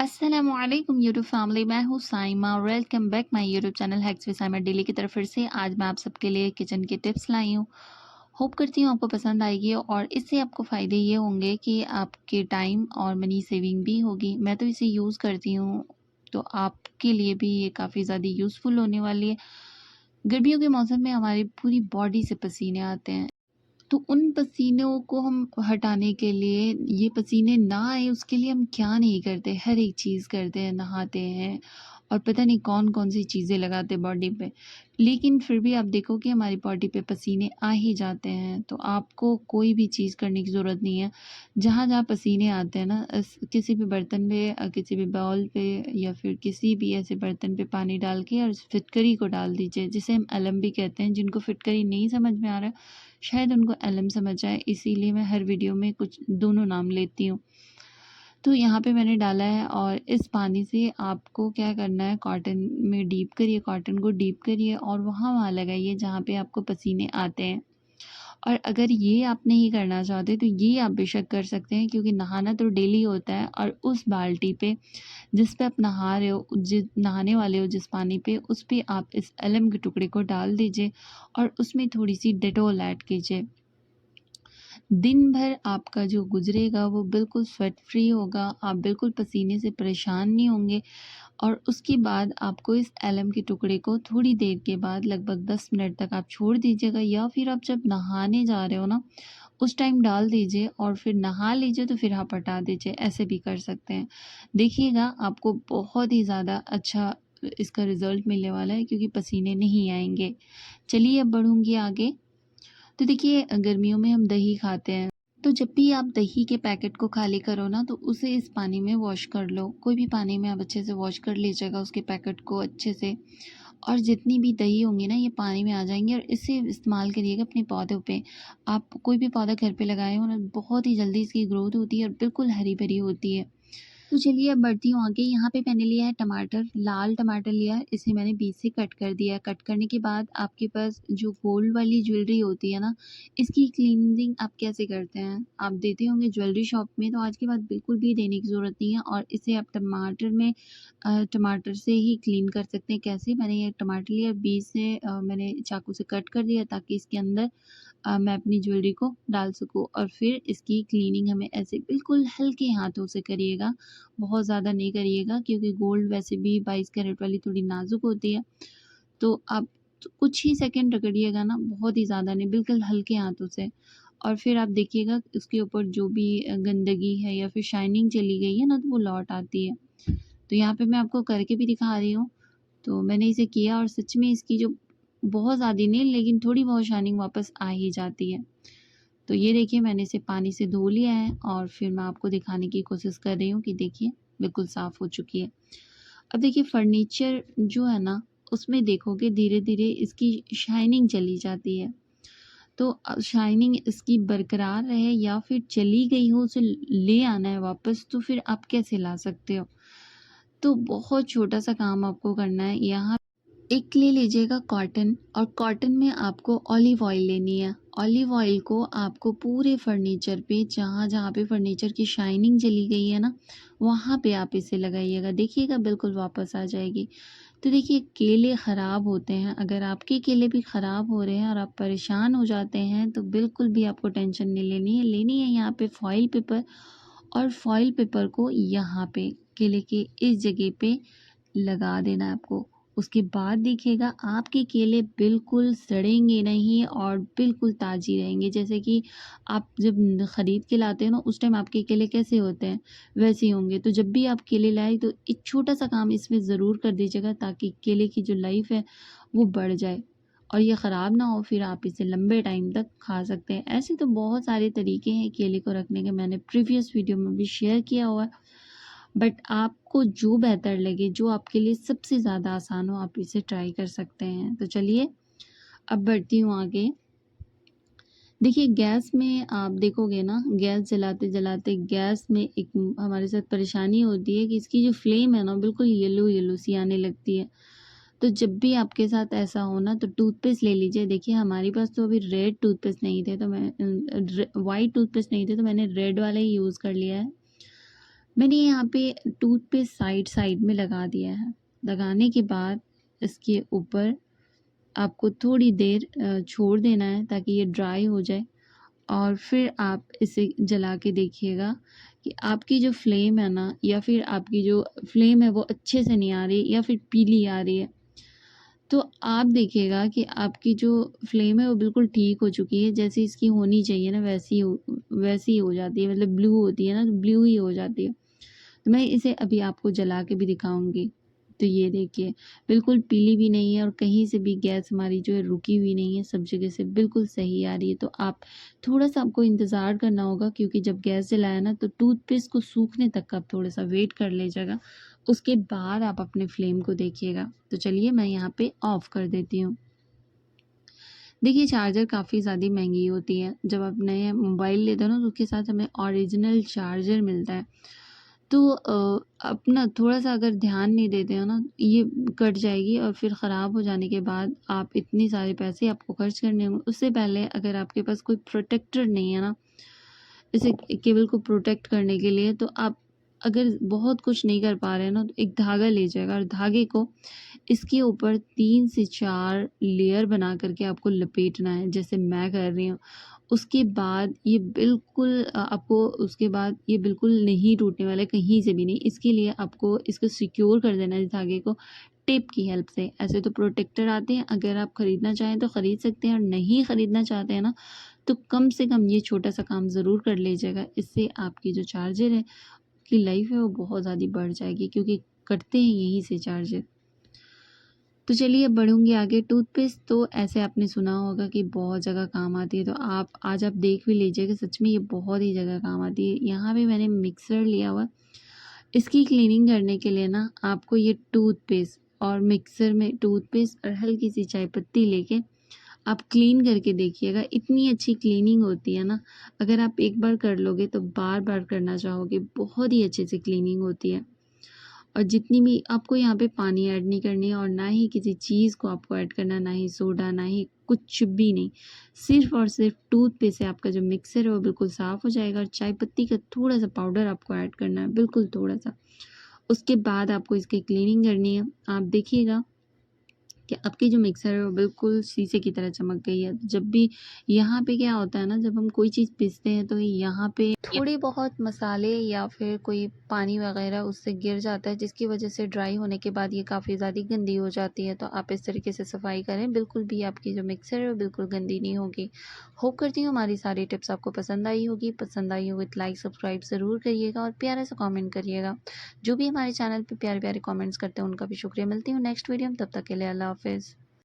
अस्सलामुअलैकुम YouTube family, मैं हूँ Saima. Welcome back my YouTube channel hacks with Saima daily की तरफ। फिर से आज मैं आप सबके लिए किचन के टिप्स लाई हूँ। होप करती हूँ आपको पसंद आएगी और इससे आपको फ़ायदे ये होंगे कि आपके टाइम और मनी सेविंग भी होगी। मैं तो इसे यूज़ करती हूँ, तो आपके लिए भी ये काफ़ी ज़्यादा यूज़फुल होने वाली है। गर्मियों के मौसम में हमारी पूरी बॉडी से पसीने आते हैं, तो उन पसीनों को हम हटाने के लिए, ये पसीने ना आए उसके लिए हम क्या नहीं करते, हर एक चीज़ करते हैं, नहाते हैं और पता नहीं कौन-कौन सी चीज़ें लगाते हैं बॉडी पे। लेकिन फिर भी आप देखो कि हमारी बॉडी पे पसीने आ ही जाते हैं, तो आपको कोई भी चीज़ करने की ज़रूरत नहीं है। जहाँ-जहाँ पसीने आते हैं ना, किसी भी बर्तन पे, किसी भी बाउल पे या फिर किसी भी ऐसे बर्तन पे पानी डाल के और उस फिटकरी को डाल दीजिए, जिसे हम एलम भी कहते हैं। जिनको फिटकरी नहीं समझ में आ रहा है, शायद उनको एलम समझ आए, इसीलिए मैं हर वीडियो में कुछ दोनों नाम लेती हूँ। तो यहाँ पे मैंने डाला है और इस पानी से आपको क्या करना है, कॉटन में डीप करिए, कॉटन को डीप करिए और वहाँ-वहाँ लगाइए जहाँ पे आपको पसीने आते हैं। और अगर ये आप नहीं करना चाहते तो ये आप बेशक कर सकते हैं, क्योंकि नहाना तो डेली होता है और उस बाल्टी पे जिस पे आप नहा रहे हो, नहाने वाले हो जिस पानी पे, उस पे आप इस एलम के टुकड़े को डाल दीजिए और उसमें थोड़ी सी डेटॉल ऐड कीजिए। दिन भर आपका जो गुजरेगा वो बिल्कुल स्वेट फ्री होगा, आप बिल्कुल पसीने से परेशान नहीं होंगे। और उसके बाद आपको इस एलम के टुकड़े को थोड़ी देर के बाद, लगभग 10 मिनट तक आप छोड़ दीजिएगा, या फिर आप जब नहाने जा रहे हो ना, उस टाइम डाल दीजिए और फिर नहा लीजिए, तो फिर आप हटा दीजिए, ऐसे भी कर सकते हैं। देखिएगा आपको बहुत ही ज़्यादा अच्छा इसका रिज़ल्ट मिलने वाला है, क्योंकि पसीने नहीं आएंगे। चलिए अब बढ़ूँगी आगे। तो देखिए, गर्मियों में हम दही खाते हैं, तो जब भी आप दही के पैकेट को खाली करो ना, तो उसे इस पानी में वॉश कर लो। कोई भी पानी में आप अच्छे से वॉश कर लीजिएगा उसके पैकेट को अच्छे से, और जितनी भी दही होंगी ना, ये पानी में आ जाएंगे और इसे इस्तेमाल करिएगा अपने पौधों पे। आप कोई भी पौधा घर पे लगाए हो ना, बहुत ही जल्दी इसकी ग्रोथ होती है और बिल्कुल हरी भरी होती है। तो चलिए अब बढ़ती हूँ आगे। यहाँ पे मैंने लिया है टमाटर, लाल टमाटर लिया है, इसे मैंने बीच से कट कर दिया। कट करने के बाद आपके पास जो गोल्ड वाली ज्वेलरी होती है ना, इसकी क्लीनिंग आप कैसे करते हैं? आप देते होंगे ज्वेलरी शॉप में, तो आज के बाद बिल्कुल भी देने की ज़रूरत नहीं है और इसे आप टमाटर में टमाटर से ही क्लीन कर सकते हैं। कैसे? मैंने ये टमाटर लिया, बीच से मैंने चाकू से कट कर दिया ताकि इसके अंदर मैं अपनी ज्वेलरी को डाल सकूँ। और फिर इसकी क्लीनिंग हमें ऐसे बिल्कुल हल्के हाथों से करिएगा, बहुत ज़्यादा नहीं करिएगा, क्योंकि गोल्ड वैसे भी 22 कैरेट वाली थोड़ी नाज़ुक होती है। तो आप कुछ ही सेकंड रगड़िएगा ना, बहुत ही ज़्यादा नहीं, बिल्कुल हल्के हाथों से। और फिर आप देखिएगा उसके ऊपर जो भी गंदगी है या फिर शाइनिंग चली गई है ना, तो वो लौट आती है। तो यहाँ पे मैं आपको करके भी दिखा रही हूँ। तो मैंने इसे किया और सच में इसकी जो बहुत ज़्यादा नहीं, लेकिन थोड़ी बहुत शाइनिंग वापस आ ही जाती है। तो ये देखिए, मैंने इसे पानी से धो लिया है और फिर मैं आपको दिखाने की कोशिश कर रही हूँ कि देखिए बिल्कुल साफ़ हो चुकी है। अब देखिए, फर्नीचर जो है ना, उसमें देखोगे धीरे-धीरे इसकी शाइनिंग चली जाती है। तो शाइनिंग इसकी बरकरार रहे या फिर चली गई हो, उसे ले आना है वापस, तो फिर आप कैसे ला सकते हो? तो बहुत छोटा-सा काम आपको करना है। यहाँ एक ले लीजिएगा कॉटन, और कॉटन में आपको ऑलिव ऑयल लेनी है। ऑलिव ऑयल को आपको पूरे फर्नीचर पे, जहाँ-जहाँ पे फर्नीचर की शाइनिंग चली गई है ना, वहाँ पे आप इसे लगाइएगा। देखिएगा बिल्कुल वापस आ जाएगी। तो देखिए, केले ख़राब होते हैं, अगर आपके केले भी ख़राब हो रहे हैं और आप परेशान हो जाते हैं, तो बिल्कुल भी आपको टेंशन नहीं लेनी है। लेनी है यहाँ पे फ़ॉइल पेपर, और फ़ॉइल पेपर को यहाँ पे केले के इस जगह पे लगा देना है आपको। उसके बाद देखिएगा आपके केले बिल्कुल सड़ेंगे नहीं और बिल्कुल ताज़ी रहेंगे। जैसे कि आप जब ख़रीद के लाते हो ना, उस टाइम आपके केले कैसे होते हैं, वैसे ही होंगे। तो जब भी आप केले लाएँ, तो एक छोटा-सा काम इसमें ज़रूर कर दीजिएगा, ताकि केले की जो लाइफ़ है वो बढ़ जाए और ये ख़राब ना हो, फिर आप इसे लंबे टाइम तक खा सकते हैं। ऐसे तो बहुत सारे तरीके हैं केले को रखने के, मैंने प्रीवियस वीडियो में भी शेयर किया हुआ है। बट आपको जो बेहतर लगे, जो आपके लिए सबसे ज़्यादा आसान हो, आप इसे ट्राई कर सकते हैं। तो चलिए अब बढ़ती हूँ आगे। देखिए, गैस में आप देखोगे ना, गैस जलाते-जलाते गैस में एक हमारे साथ परेशानी होती है कि इसकी जो फ्लेम है ना, बिल्कुल येलो-येलो सी आने लगती है। तो जब भी आपके साथ ऐसा हो ना, तो टूथपेस्ट ले लीजिए। देखिए, हमारे पास तो अभी रेड टूथपेस्ट नहीं थे, तो मैं वाइट टूथपेस्ट नहीं थे, तो मैंने रेड वाला ही यूज़ कर लिया है। मैंने यहाँ पे टूथपेस्ट साइड साइड में लगा दिया है। लगाने के बाद इसके ऊपर आपको थोड़ी देर छोड़ देना है ताकि ये ड्राई हो जाए, और फिर आप इसे जला के देखिएगा कि आपकी जो फ्लेम है ना, या फिर आपकी जो फ्लेम है वो अच्छे से नहीं आ रही या फिर पीली आ रही है। तो आप देखिएगा कि आपकी जो फ्लेम है वो बिल्कुल ठीक हो चुकी है, जैसी इसकी होनी चाहिए ना वैसी ही हो जाती है, मतलब ब्लू होती है ना, तो ब्लू ही हो जाती है। तो मैं इसे अभी आपको जला के भी दिखाऊंगी। तो ये देखिए, बिल्कुल पीली भी नहीं है और कहीं से भी गैस हमारी जो है रुकी हुई नहीं है, सब जगह से बिल्कुल सही आ रही है। तो आप थोड़ा सा आपको इंतज़ार करना होगा, क्योंकि जब गैस जलाया ना तो टूथपेस्ट को सूखने तक का आप थोड़ा सा वेट कर लीजिएगा। उसके बाद आप अपने फ्लेम को देखिएगा। तो चलिए मैं यहाँ पे ऑफ़ कर देती हूँ। देखिए, चार्जर काफ़ी ज़्यादा महंगी होती है। जब आप नए मोबाइल लेते हो ना तो उसके साथ हमें ओरिजिनल चार्जर मिलता है। तो आप ना थोड़ा-सा अगर ध्यान नहीं देते हो ना, ये कट जाएगी और फिर ख़राब हो जाने के बाद आप इतने सारे पैसे आपको खर्च करने होंगे। उससे पहले अगर आपके पास कोई प्रोटेक्टर नहीं है ना, जैसे केबल को प्रोटेक्ट करने के लिए, तो आप अगर बहुत कुछ नहीं कर पा रहे हैं ना, तो एक धागा ले जाएगा और धागे को इसके ऊपर 3 से 4 लेयर बना कर के आपको लपेटना है, जैसे मैं कर रही हूँ। उसके बाद ये बिल्कुल आपको उसके बाद ये बिल्कुल नहीं टूटने वाला है कहीं से भी नहीं। इसके लिए आपको इसको सिक्योर कर देना है इस धागे को टेप की हेल्प से। ऐसे तो प्रोटेक्टर आते हैं, अगर आप खरीदना चाहें तो खरीद सकते हैं, और नहीं खरीदना चाहते हैं ना, तो कम से कम ये छोटा-सा काम ज़रूर कर लीजिएगा। इससे आपकी जो चार्जर है, की लाइफ़ है वो बहुत ज़्यादा बढ़ जाएगी, क्योंकि कटते हैं यहीं से चार्जर। तो चलिए बढ़ूँगी आगे। टूथपेस्ट तो ऐसे आपने सुना होगा कि बहुत जगह काम आती है, तो आज आप देख भी लीजिएगा, सच में ये बहुत ही जगह काम आती है। यहाँ पे मैंने मिक्सर लिया हुआ, इसकी क्लीनिंग करने के लिए ना आपको ये टूथपेस्ट और मिक्सर में टूथपेस्ट और हल्की सी चाय पत्ती लेके आप क्लीन करके देखिएगा। इतनी अच्छी क्लीनिंग होती है ना, अगर आप एक बार कर लोगे तो बार-बार करना चाहोगे। बहुत ही अच्छे से क्लीनिंग होती है। और जितनी भी आपको यहाँ पे पानी ऐड नहीं करनी है, और ना ही किसी चीज़ को आपको ऐड करना, ना ही सोडा, ना ही कुछ भी नहीं। सिर्फ़ और सिर्फ़ टूथपेस्ट से आपका जो मिक्सर है वो बिल्कुल साफ़ हो जाएगा, और चाय पत्ती का थोड़ा-सा पाउडर आपको ऐड करना है, बिल्कुल थोड़ा-सा। उसके बाद आपको इसकी क्लीनिंग करनी है। आप देखिएगा कि आपकी जो मिक्सर है वो बिल्कुल शीशे की तरह चमक गई है। जब भी यहाँ पे क्या होता है ना, जब हम कोई चीज़ पीसते हैं तो यहाँ पे थोड़े बहुत मसाले या फिर कोई पानी वगैरह उससे गिर जाता है, जिसकी वजह से ड्राई होने के बाद ये काफ़ी ज़्यादा गंदी हो जाती है। तो आप इस तरीके से सफाई करें, बिल्कुल भी आपकी जो मिक्सर है वो बिल्कुल गंदी नहीं होगी। होप करती हूँ हमारी सारी टिप्स आपको पसंद आई होगी। पसंद आई हो तो लाइक सब्सक्राइब ज़रूर करिएगा और प्यारा सा कमेंट करिएगा। जो भी हमारे चैनल पे प्यारे प्यारे कमेंट्स करते हैं उनका भी शुक्रिया। मिलती हूँ नेक्स्ट वीडियो में, तब तक के लिए अल्लाह हाफिज़।